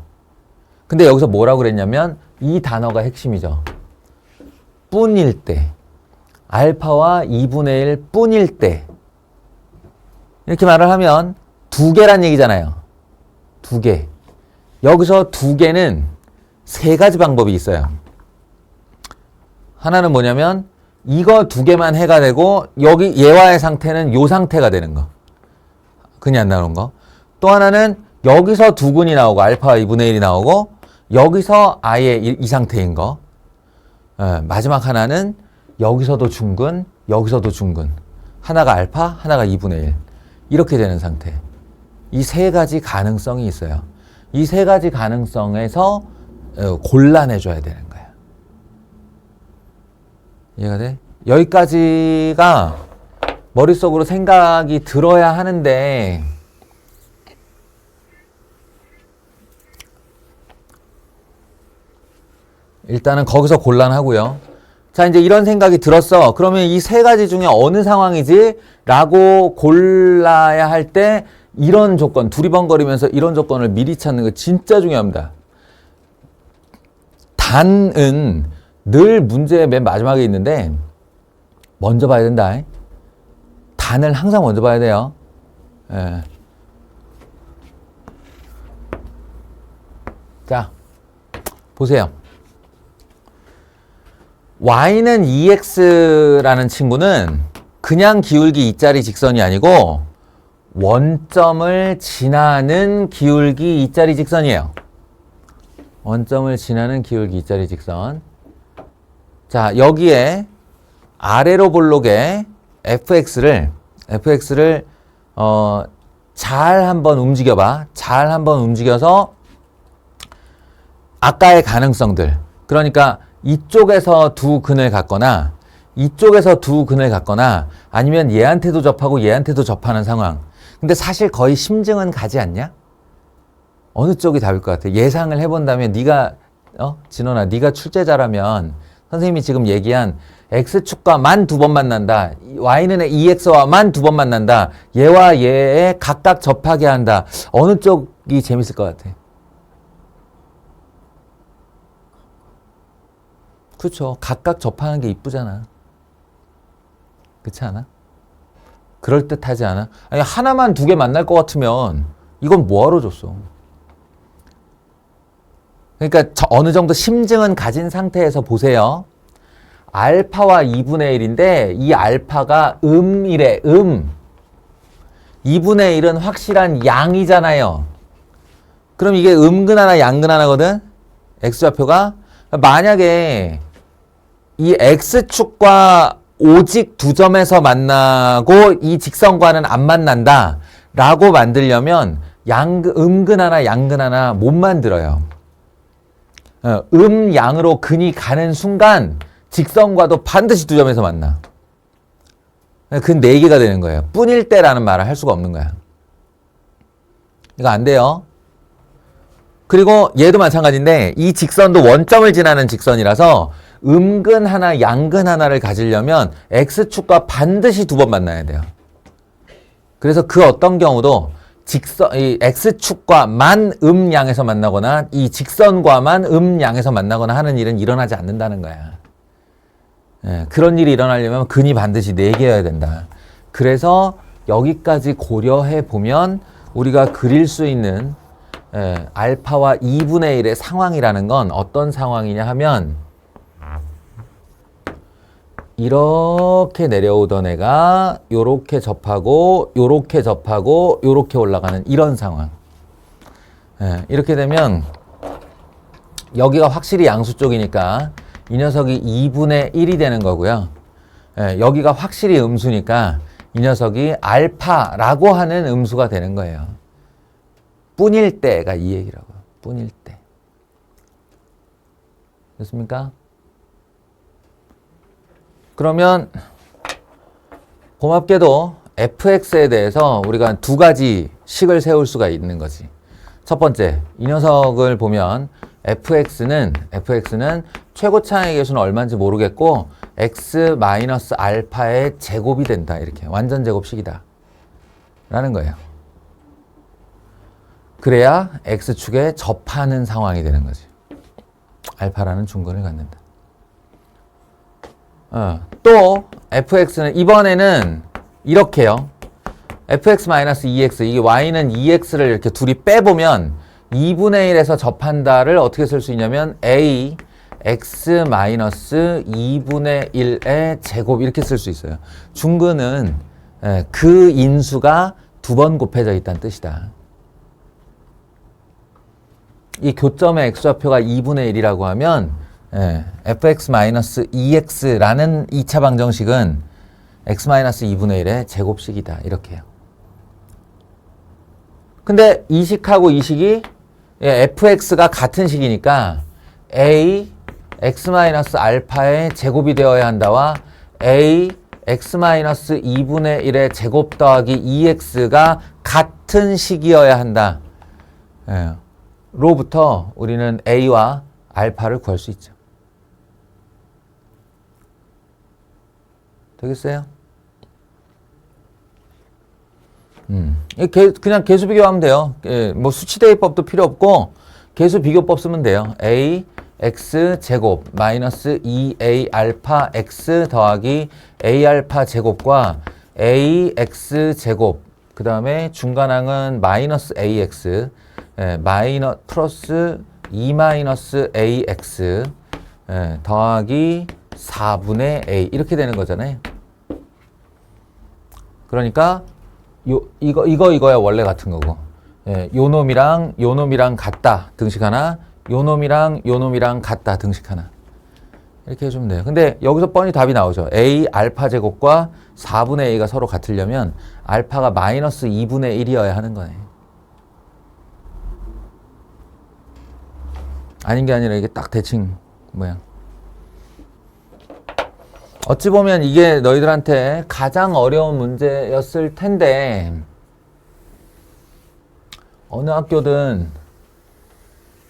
근데 여기서 뭐라고 그랬냐면 이 단어가 핵심이죠. 뿐일 때. 알파와 2분의 1 뿐일 때. 이렇게 말을 하면 2개란 얘기잖아요. 2개. 여기서 2개는 3가지 방법이 있어요. 하나는 뭐냐면 이거 2개만 해가 되고 여기 얘와의 상태는 요 상태가 되는 거. 근이 안 나오는 거. 또 하나는 여기서 2근이 나오고 알파와 2분의 1이 나오고 여기서 아예 이 상태인 거. 마지막 하나는 여기서도 중근, 여기서도 중근. 하나가 알파, 하나가 2분의 1. 이렇게 되는 상태. 이 3가지 가능성이 있어요. 이 3가지 가능성에서 골라내줘야 되는 거야. 이해가 돼? 여기까지가 머릿속으로 생각이 들어야 하는데 일단은 거기서 곤란하고요. 자, 이제 이런 생각이 들었어. 그러면 이 3가지 중에 어느 상황이지? 라고 골라야 할 때 이런 조건, 두리번거리면서 이런 조건을 미리 찾는 거 진짜 중요합니다. 단은 늘 문제의 맨 마지막에 있는데 먼저 봐야 된다. 단을 항상 먼저 봐야 돼요. 예. 자, 보세요. y는 2x라는 친구는 그냥 기울기 2짜리 직선이 아니고 원점을 지나는 기울기 2짜리 직선이에요. 원점을 지나는 기울기 2짜리 직선. 자, 여기에 아래로 볼록의 fx를 잘 한번 움직여봐. 잘 한번 움직여서 아까의 가능성들. 그러니까 이쪽에서 2근을 갖거나 이쪽에서 2근을 갖거나 아니면 얘한테도 접하고 얘한테도 접하는 상황. 근데 사실 거의 심증은 가지 않냐? 어느 쪽이 답일 것 같아? 예상을 해본다면 네가 진원아 네가 출제자라면 선생님이 지금 얘기한 x축과만 2번 만난다. y는 2x와만 2번 만난다. 얘와 얘에 각각 접하게 한다. 어느 쪽이 재밌을 것 같아? 그렇죠. 각각 접하는 게 이쁘잖아. 그렇지 않아? 그럴듯하지 않아? 아니 하나만 2개 만날 것 같으면 이건 뭐하러 줬어? 그러니까 어느 정도 심증은 가진 상태에서 보세요. 알파와 2분의 1인데 이 알파가 음이래. 2분의 1은 확실한 양이잖아요. 그럼 이게 음근 하나 양근 하나거든? x좌표가. 만약에 이 x축과 오직 2점에서 만나고 이 직선과는 안 만난다 라고 만들려면 음근 하나 양근 하나 못 만들어요. 양으로 근이 가는 순간 직선과도 반드시 2점에서 만나. 근 4개가 되는 거예요. 뿐일 때라는 말을 할 수가 없는 거야. 이거 안 돼요. 그리고 얘도 마찬가지인데 이 직선도 원점을 지나는 직선이라서 음근 하나, 양근 하나를 가지려면 x축과 반드시 2번 만나야 돼요. 그래서 그 어떤 경우도 이 x축과만 양에서 만나거나 이 직선과만 양에서 만나거나 하는 일은 일어나지 않는다는 거야. 예, 그런 일이 일어나려면 근이 반드시 4개여야 된다. 그래서 여기까지 고려해 보면 우리가 그릴 수 있는 알파와 2분의 1의 상황이라는 건 어떤 상황이냐 하면 이렇게 내려오던 애가 요렇게 접하고 요렇게 접하고 요렇게 올라가는 이런 상황. 이렇게 되면 여기가 확실히 양수 쪽이니까 이 녀석이 2분의 1이 되는 거고요. 여기가 확실히 음수니까 이 녀석이 알파라고 하는 음수가 되는 거예요. 뿐일 때가 이 얘기라고요. 뿐일 때. 됐습니까? 그러면 고맙게도 fx에 대해서 우리가 2가지 식을 세울 수가 있는 거지. 첫 번째, 이 녀석을 보면 fx는 최고차의 계수는 얼마인지 모르겠고 x 마이너스 알파의 제곱이 된다. 이렇게 완전 제곱식이다. 라는 거예요. 그래야 x축에 접하는 상황이 되는 거지. 알파라는 중근을 갖는다. 또 fx는 이번에는 이렇게요. fx-2x 이게 y는 2x를 이렇게 둘이 빼보면 2분의 1에서 접한다를 어떻게 쓸 수 있냐면 a x-2분의 1의 제곱 이렇게 쓸 수 있어요. 중근은 그 인수가 2번 곱해져 있다는 뜻이다. 이 교점의 x좌표가 2분의 1이라고 하면 fx-2x라는 2차 방정식은 x-2분의 1의 제곱식이다. 이렇게 해요. 근데 이 식하고 이 식이 fx가 같은 식이니까 a x-알파의 제곱이 되어야 한다와 a x-2분의 1의 제곱 더하기 2x가 같은 식이어야 한다. 로부터 우리는 a와 알파를 구할 수 있죠. 되겠어요? 그냥 계수 비교하면 돼요. 뭐 수치 대입법도 필요 없고 계수 비교법 쓰면 돼요. a x 제곱 마이너스 2a 알파 x 더하기 a 알파 제곱과 a x 제곱 그 다음에 중간항은 마이너스 ax 플러스 2 마이너스 ax 더하기 4분의 a 이렇게 되는 거잖아요. 그러니까 이거야 원래 같은 거고. 요 놈이랑 같다 등식 하나, 요 놈이랑 같다 등식 하나. 이렇게 해주면 돼요. 근데 여기서 뻔히 답이 나오죠. a 알파 제곱과 4분의 a가 서로 같으려면 알파가 마이너스 2분의 1이어야 하는 거네. 아닌 게 아니라 이게 딱 대칭 모양. 어찌 보면 이게 너희들한테 가장 어려운 문제였을 텐데 어느 학교든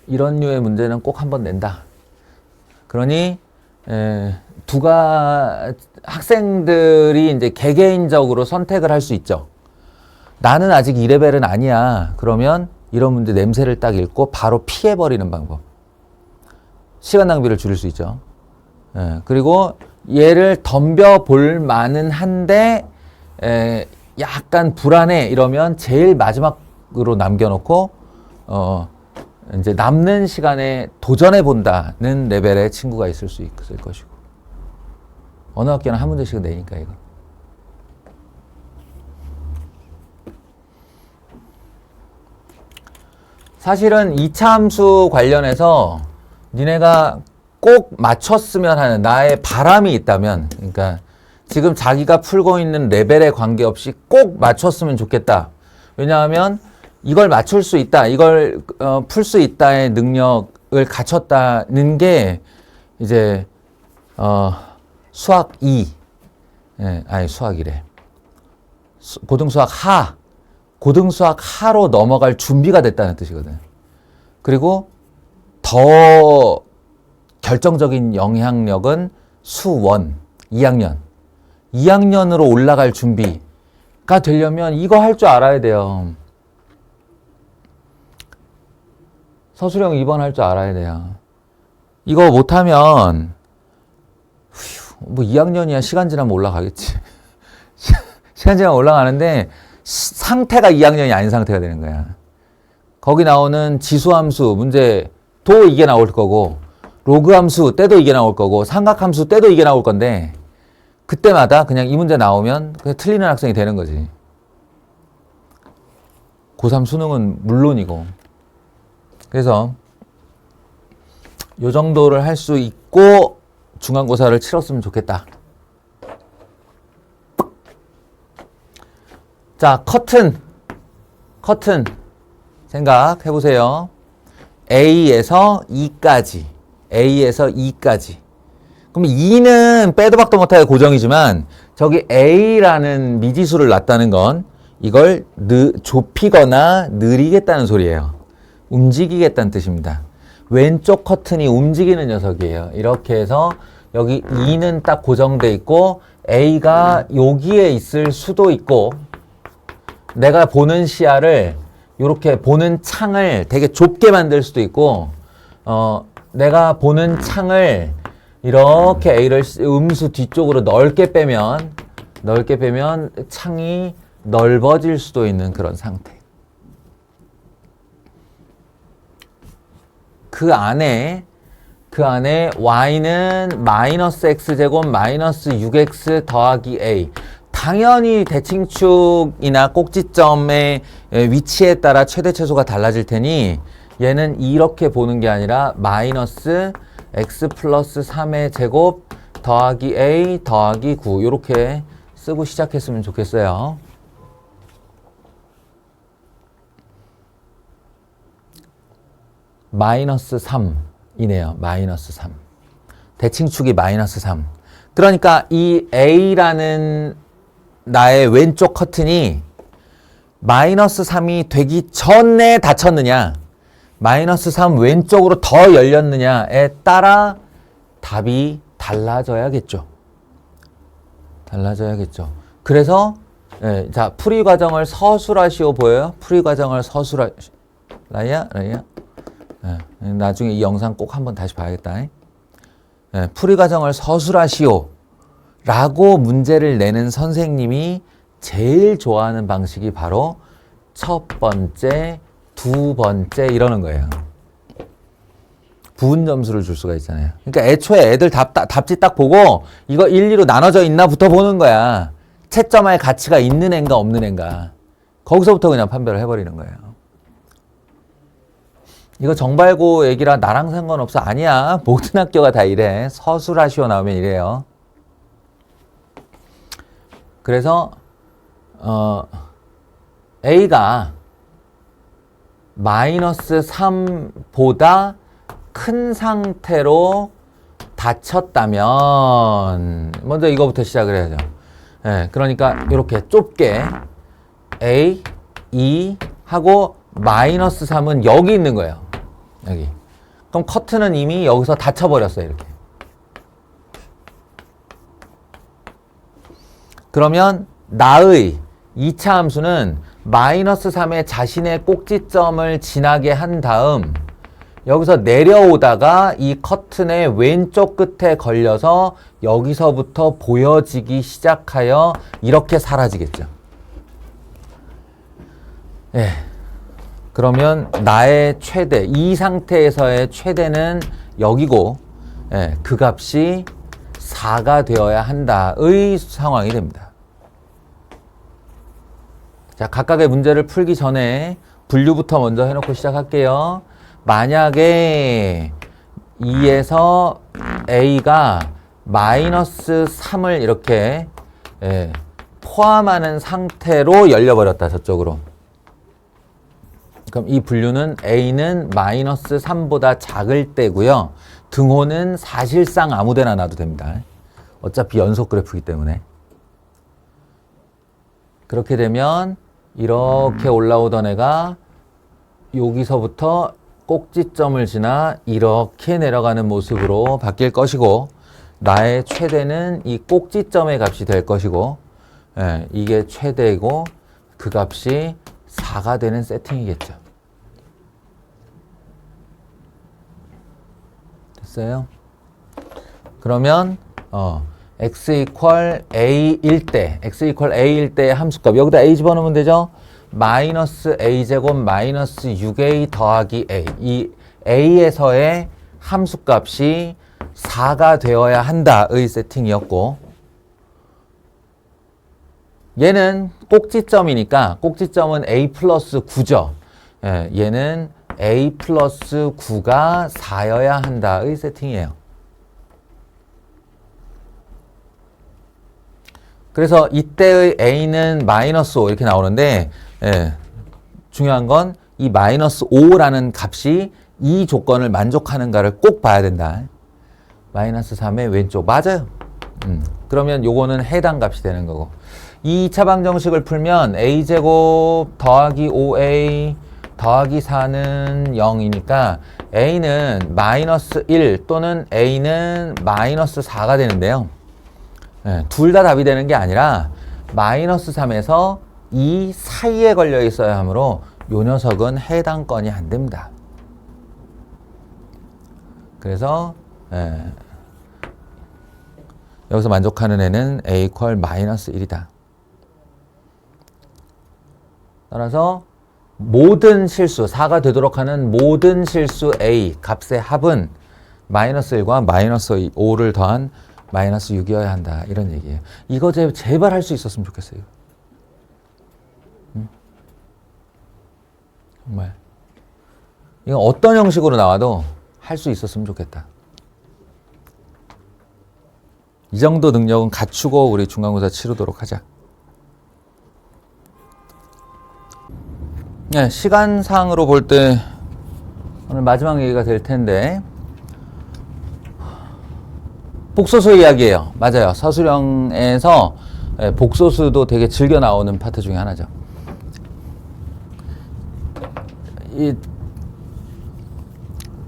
이런 류의 문제는 꼭 한번 낸다. 그러니 학생들이 이제 개개인적으로 선택을 할 수 있죠. 나는 아직 이 레벨은 아니야. 그러면 이런 문제 냄새를 딱 읽고 바로 피해버리는 방법. 시간 낭비를 줄일 수 있죠. 그리고 얘를 덤벼볼 만은 한데 약간 불안해 이러면 제일 마지막으로 남겨놓고 이제 남는 시간에 도전해 본다는 레벨의 친구가 있을 수 있을 것이고 어느 학교는 한 문제씩은 내니까 이거. 사실은 2차 함수 관련해서 니네가 꼭 맞췄으면 하는 나의 바람이 있다면, 그러니까 지금 자기가 풀고 있는 레벨에 관계없이 꼭 맞췄으면 좋겠다. 왜냐하면 이걸 맞출 수 있다, 이걸 풀 수 있다의 능력을 갖췄다는 게 이제 수학 2, 아니 수학이래. 고등수학 하로 넘어갈 준비가 됐다는 뜻이거든. 그리고 더 결정적인 영향력은 수원 2학년으로 올라갈 준비가 되려면 이거 할 줄 알아야 돼요. 서술형 2번 할 줄 알아야 돼요. 이거 못하면 뭐 2학년이야 시간 지나면 올라가겠지. 시간 지나면 올라가는데 상태가 2학년이 아닌 상태가 되는 거야. 거기 나오는 지수함수 문제도 이게 나올 거고 로그함수 때도 이게 나올 거고 삼각함수 때도 이게 나올 건데 그때마다 그냥 이 문제 나오면 그냥 틀리는 학생이 되는 거지. 고3 수능은 물론이고. 그래서 요 정도를 할 수 있고 중간고사를 치렀으면 좋겠다. 자, 커튼 생각해 보세요. A에서 E까지. 그럼 2는 빼도 박도 못하게 고정이지만 저기 A라는 미지수를 놨다는 건 이걸 좁히거나 느리겠다는 소리예요. 움직이겠다는 뜻입니다. 왼쪽 커튼이 움직이는 녀석이에요. 이렇게 해서 여기 2는 딱 고정돼 있고 A가 여기에 있을 수도 있고 내가 보는 시야를 이렇게 보는 창을 되게 좁게 만들 수도 있고 내가 보는 창을 이렇게 A를 음수 뒤쪽으로 넓게 빼면 창이 넓어질 수도 있는 그런 상태. 그 안에 y는 마이너스 x제곱 마이너스 6x 더하기 a. 당연히 대칭축이나 꼭지점의 위치에 따라 최대 최소가 달라질 테니 얘는 이렇게 보는 게 아니라 마이너스 x 플러스 3의 제곱 더하기 a 더하기 9 이렇게 쓰고 시작했으면 좋겠어요. 마이너스 3이네요. 마이너스 3. 대칭축이 마이너스 3. 그러니까 이 A라는 나의 왼쪽 커튼이 마이너스 3이 되기 전에 닫혔느냐, 마이너스 3 왼쪽으로 더 열렸느냐에 따라 답이 달라져야겠죠. 그래서 자, 풀이 과정을 서술하시오 보여요? 풀이 과정을 라이야? 나중에 이 영상 꼭 한번 다시 봐야겠다. 풀이 과정을 서술하시오 라고 문제를 내는 선생님이 제일 좋아하는 방식이 바로 첫 번째, 두 번째 이러는 거예요. 부분 점수를 줄 수가 있잖아요. 그러니까 애초에 애들 답지 딱 보고 이거 1, 2로 나눠져 있나부터 보는 거야. 채점할 가치가 있는 애인가 없는 애인가. 거기서부터 그냥 판별을 해버리는 거예요. 이거 정발고 얘기라 나랑 상관없어. 아니야. 모든 학교가 다 이래. 서술하시오 나오면 이래요. 그래서 A가 마이너스 3보다 큰 상태로 닫혔다면 먼저 이거부터 시작을 해야죠. 그러니까 이렇게 좁게 A, E 하고 마이너스 3은 여기 있는 거예요. 여기. 그럼 커튼은 이미 여기서 닫혀버렸어요. 이렇게. 그러면 나의 2차 함수는 마이너스 3의 자신의 꼭지점을 지나게 한 다음 여기서 내려오다가 이 커튼의 왼쪽 끝에 걸려서 여기서부터 보여지기 시작하여 이렇게 사라지겠죠. 그러면 나의 최대, 이 상태에서의 최대는 여기고 그 값이 4가 되어야 한다의 상황이 됩니다. 자, 각각의 문제를 풀기 전에 분류부터 먼저 해놓고 시작할게요. 만약에 2에서 A가 마이너스 3을 이렇게 포함하는 상태로 열려버렸다, 저쪽으로. 그럼 이 분류는 A는 마이너스 3보다 작을 때고요. 등호는 사실상 아무 데나 놔도 됩니다. 어차피 연속 그래프이기 때문에. 그렇게 되면 이렇게 올라오던 애가 여기서부터 꼭지점을 지나 이렇게 내려가는 모습으로 바뀔 것이고 나의 최대는 이 꼭지점의 값이 될 것이고 이게 최대이고 그 값이 4가 되는 세팅이겠죠. 됐어요? 그러면 x 이퀄 a일 때, x 이퀄 a일 때의 함수값. 여기다 a 집어넣으면 되죠? 마이너스 a제곱 마이너스 6a 더하기 a. 이 a에서의 함수값이 4가 되어야 한다의 세팅이었고, 얘는 꼭지점이니까 꼭지점은 a 플러스 9죠. 예, 얘는 a 플러스 9가 4여야 한다의 세팅이에요. 그래서 이때의 a는 마이너스 5 이렇게 나오는데, 예, 중요한 건 이 마이너스 5라는 값이 이 조건을 만족하는가를 꼭 봐야 된다. 마이너스 3의 왼쪽 맞아요. 그러면 요거는 해당 값이 되는 거고, 이 2차 방정식을 풀면 a제곱 더하기 5a 더하기 4는 0이니까 a는 마이너스 1 또는 a는 마이너스 4가 되는데요. 네, 둘 다 답이 되는 게 아니라 마이너스 3에서 이 사이에 걸려 있어야 하므로 요 녀석은 해당 건이 안 됩니다. 그래서 여기서 만족하는 애는 a 이퀄 마이너스 1이다. 따라서 모든 실수, 4가 되도록 하는 모든 실수 a 값의 합은 마이너스 1과 마이너스 5를 더한 마이너스 6이어야 한다. 이런 얘기예요. 이거 제발 할 수 있었으면 좋겠어요. 정말. 이건 어떤 형식으로 나와도 할 수 있었으면 좋겠다. 이 정도 능력은 갖추고 우리 중간고사 치르도록 하자. 네, 시간상으로 볼 때 오늘 마지막 얘기가 될 텐데, 복소수 이야기예요. 맞아요. 서술형에서 복소수도 되게 즐겨 나오는 파트 중에 하나죠.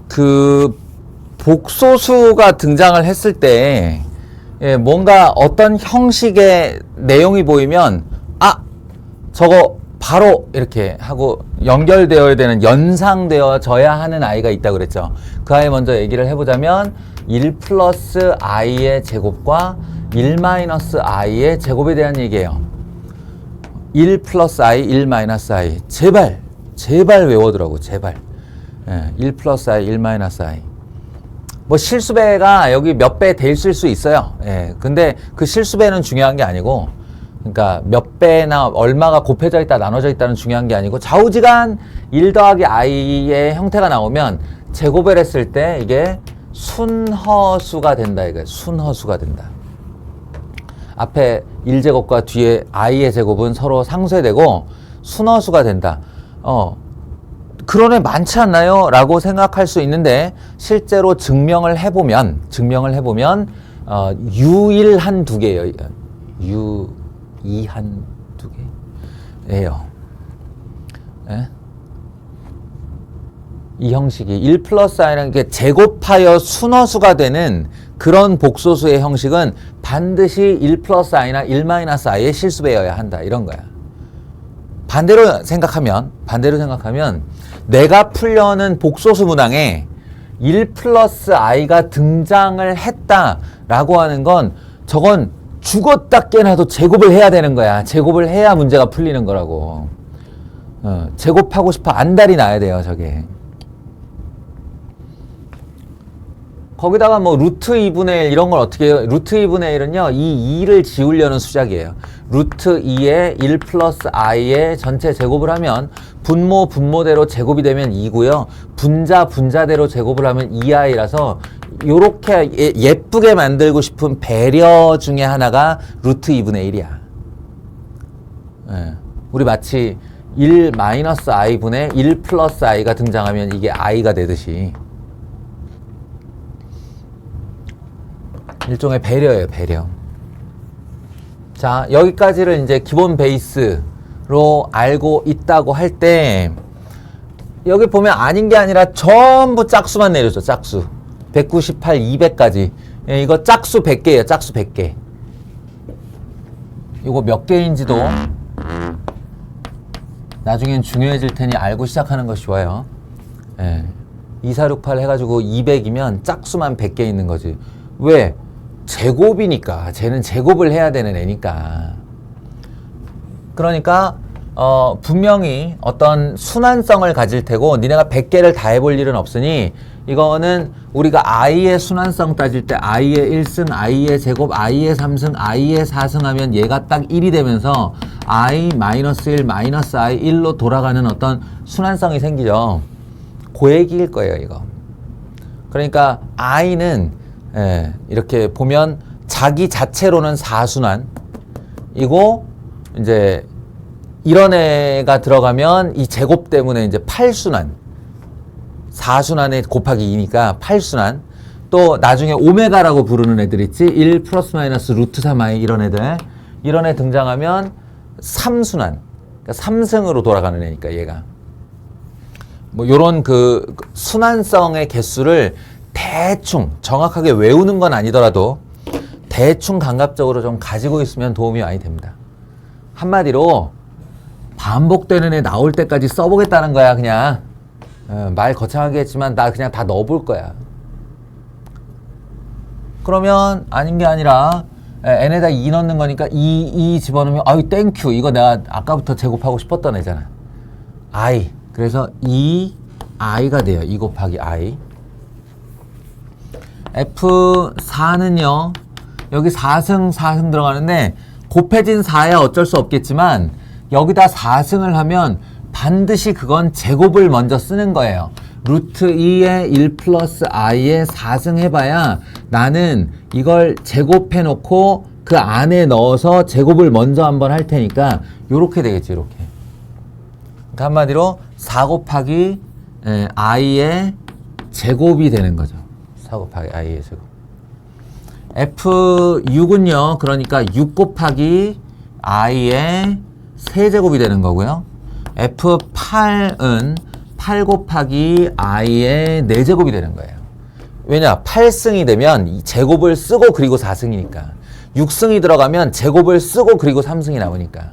그 복소수가 등장을 했을 때 뭔가 어떤 형식의 내용이 보이면 저거 바로 이렇게 하고 연결되어야 되는, 연상되어져야 하는 아이가 있다고 그랬죠. 그 아이 먼저 얘기를 해보자면 1 플러스 i의 제곱과 1 마이너스 i의 제곱에 대한 얘기예요. 1 플러스 i, 1 마이너스 i. 제발 외워두라고, 제발. 1 플러스 i, 1 마이너스 i. 뭐 실수배가 여기 몇 배 돼 있을 수 있어요. 근데 그 실수배는 중요한 게 아니고, 그러니까 몇 배나 얼마가 곱해져 있다 나눠져 있다는 중요한 게 아니고, 좌우지간 1 더하기 i의 형태가 나오면 제곱을 했을 때 이게 순허수가 된다. 이거예요. 순허수가 된다. 앞에 1제곱과 뒤에 i의 제곱은 서로 상쇄되고 순허수가 된다. 그런 애 많지 않나요? 라고 생각할 수 있는데, 실제로 증명을 해보면 U1 한두 개예요. U2 한두 개예요. 이 형식이 1 플러스 i라는 게 제곱하여 순허수가 되는 그런 복소수의 형식은 반드시 1 플러스 i나 1 마이너스 i의 실수배여야 한다. 이런 거야. 반대로 생각하면 내가 풀려는 복소수 문항에 1 플러스 i가 등장을 했다라고 하는 건, 저건 죽었다 깨나도 제곱을 해야 되는 거야. 제곱을 해야 문제가 풀리는 거라고. 제곱하고 싶어 안달이 나야 돼요, 저게. 거기다가 뭐 루트 2분의 1 이런 걸 어떻게 해요? 루트 2분의 1은요, 이 2를 지우려는 수작이에요. 루트 2에 1 플러스 i의 전체 제곱을 하면 분모대로 제곱이 되면 2고요. 분자대로 제곱을 하면 2i라서 요렇게 예쁘게 만들고 싶은 배려 중에 하나가 루트 2분의 1이야. 우리 마치 1 마이너스 i분의 1 플러스 i가 등장하면 이게 i가 되듯이 일종의 배려예요, 배려. 자, 여기까지를 이제 기본 베이스로 알고 있다고 할 때, 여기 보면 아닌 게 아니라 전부 짝수만 내려줘, 짝수. 198, 200까지. 이거 짝수 100개예요, 짝수 100개. 이거 몇 개인지도 나중엔 중요해질 테니 알고 시작하는 것이 좋아요. 2468 해가지고 200이면 짝수만 100개 있는 거지. 왜? 제곱이니까 쟤는 제곱을 해야 되는 애니까. 그러니까 분명히 어떤 순환성을 가질 테고 니네가 100개를 다 해볼 일은 없으니 이거는 우리가 i의 순환성 따질 때 i의 1승, i의 제곱, i의 3승, i의 4승 하면 얘가 딱 1이 되면서 i-1, -i, 1로 돌아가는 어떤 순환성이 생기죠. 그 얘기일 거예요, 이거. 그러니까 i는 이렇게 보면 자기 자체로는 4순환이고 이제 이런 애가 들어가면 이 제곱 때문에 이제 8순환. 4순환에 곱하기 2니까 8순환. 또 나중에 오메가라고 부르는 애들 있지? 1 플러스 마이너스 루트 3i 이런 애들. 이런 애 등장하면 3순환. 그러니까 3승으로 돌아가는 애니까 얘가. 뭐 요런 그 순환성의 개수를 대충 정확하게 외우는 건 아니더라도 대충 감각적으로 좀 가지고 있으면 도움이 많이 됩니다. 한마디로 반복되는 애 나올 때까지 써보겠다는 거야, 그냥. 말 거창하게 했지만 나 그냥 다 넣어볼 거야. 그러면 아닌 게 아니라 n에다 2 넣는 거니까 2 집어넣으면 아유 땡큐 이거 내가 아까부터 제곱하고 싶었던 애잖아. i 그래서 2i가 돼요. 2 곱하기 i. F4는요 여기 4승 들어가는데 곱해진 4야 어쩔 수 없겠지만 여기다 4승을 하면 반드시 그건 제곱을 먼저 쓰는 거예요. 루트 2에 1 플러스 i에 4승 해봐야 나는 이걸 제곱해 놓고 그 안에 넣어서 제곱을 먼저 한번 할 테니까 요렇게 되겠지, 요렇게. 그러니까 한마디로 4 곱하기 i의 제곱이 되는 거죠. 4 곱하기 i의 제곱. F6은요, 그러니까 6 곱하기 i의 세제곱이 되는 거고요. F8은 8 곱하기 i의 4제곱이 되는 거예요. 왜냐? 8승이 되면 이 제곱을 쓰고 그리고 4승이니까. 6승이 들어가면 제곱을 쓰고 그리고 3승이 나오니까.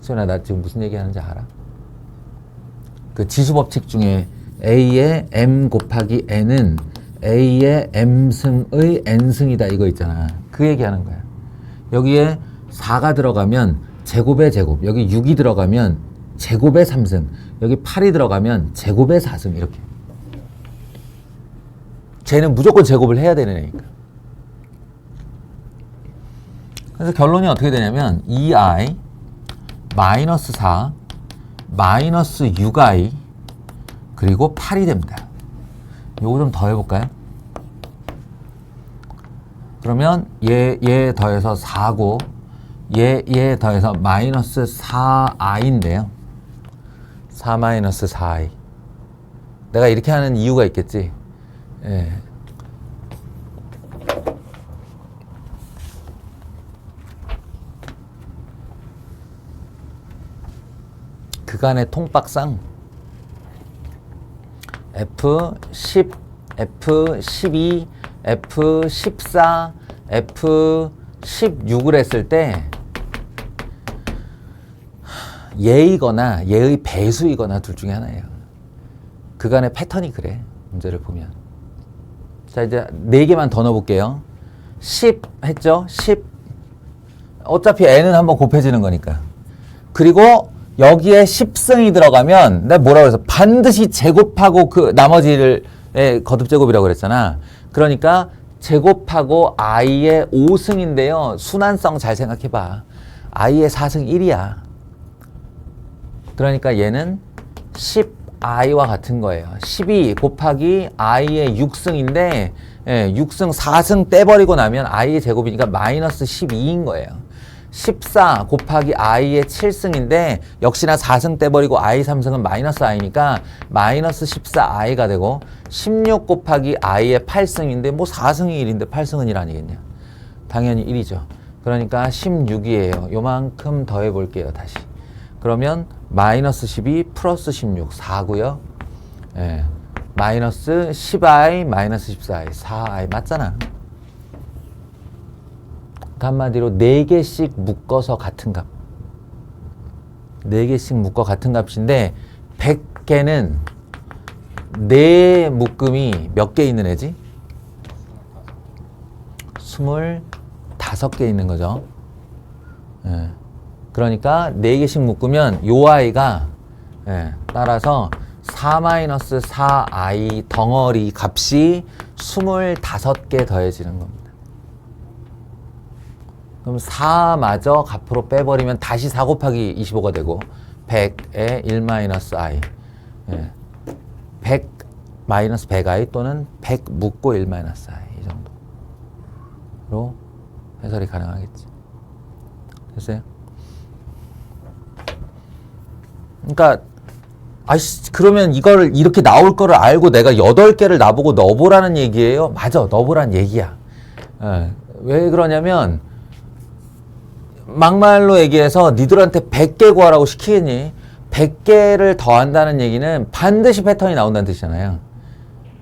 수연아, 나 지금 무슨 얘기하는지 알아? 그 지수법칙 중에 a의 m 곱하기 n은 a의 m승의 n승이다 이거 있잖아. 그 얘기하는 거야. 여기에 4가 들어가면 제곱의 제곱, 여기 6이 들어가면 제곱의 3승, 여기 8이 들어가면 제곱의 4승 이렇게. 쟤는 무조건 제곱을 해야 되는 애니까. 그래서 결론이 어떻게 되냐면 2i 마이너스 4 마이너스 6i 그리고 8이 됩니다. 요거 좀 더 해볼까요? 그러면 얘 더해서 4고 얘 더해서 마이너스 4i인데요. 4 마이너스 4i. 내가 이렇게 하는 이유가 있겠지. 예. 그간의 통박상 F10, F12, F14, F16을 했을 때 얘이거나 얘의 배수이거나 둘 중에 하나예요. 그간의 패턴이 그래. 문제를 보면. 자, 이제 4개만 더 넣어볼게요. 10 했죠? 10. 어차피 n은 한번 곱해지는 거니까. 그리고 여기에 10승이 들어가면 내가 뭐라고 해서 반드시 제곱하고 그 나머지를 거듭제곱이라고 그랬잖아. 그러니까 제곱하고 i의 5승인데요. 순환성 잘 생각해봐. i의 4승 1이야. 그러니까 얘는 10i와 같은 거예요. 12 곱하기 i의 6승인데 6승 4승 떼버리고 나면 i의 제곱이니까 마이너스 12인 거예요. 14 곱하기 i의 7승인데 역시나 4승 떼버리고 i 3승은 마이너스 i니까 마이너스 14i가 되고 16 곱하기 i의 8승인데 뭐 4승이 1인데 8승은 1 아니겠냐. 당연히 1이죠. 그러니까 16이에요. 요만큼 더해볼게요. 다시. 그러면 마이너스 12 플러스 16 4고요. 예. 마이너스 10i 마이너스 14i 4i 맞잖아. 한마디로 4개씩 묶어서 같은 값. 4개씩 묶어 같은 값인데 100개는 4 묶음이 몇 개 있는 애지? 25개 있는 거죠. 예. 그러니까 4개씩 묶으면 요 i가 예, 따라서 4-4i 덩어리 값이 25개 더해지는 겁니다. 그럼 4마저 값으로 빼버리면 다시 4 곱하기 25가 되고 100에 1-i 100 마이너스 100i 또는 100 묶고 1-i 이 정도로 해설이 가능하겠지. 됐어요? 그러니까 그러면 이걸 이렇게 나올 거를 알고 내가 8개를 나보고 넣어보라는 얘기예요? 맞아, 넣어보라는 얘기야. 왜 그러냐면 막말로 얘기해서 니들한테 100개 구하라고 시키겠니? 100개를 더한다는 얘기는 반드시 패턴이 나온다는 뜻이잖아요.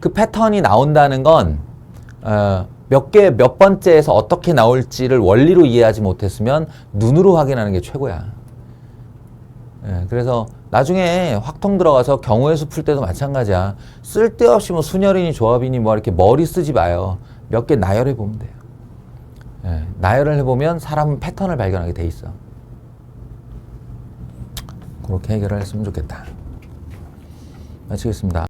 그 패턴이 나온다는 건 몇 번째에서 어떻게 나올지를 원리로 이해하지 못했으면 눈으로 확인하는 게 최고야. 그래서 나중에 확통 들어가서 경우의 수 풀 때도 마찬가지야. 쓸데없이 뭐 순열이니 조합이니 뭐 이렇게 머리 쓰지 마요. 몇 개 나열해 보면 돼요. 나열을 해보면 사람은 패턴을 발견하게 돼 있어. 그렇게 해결을 했으면 좋겠다. 마치겠습니다.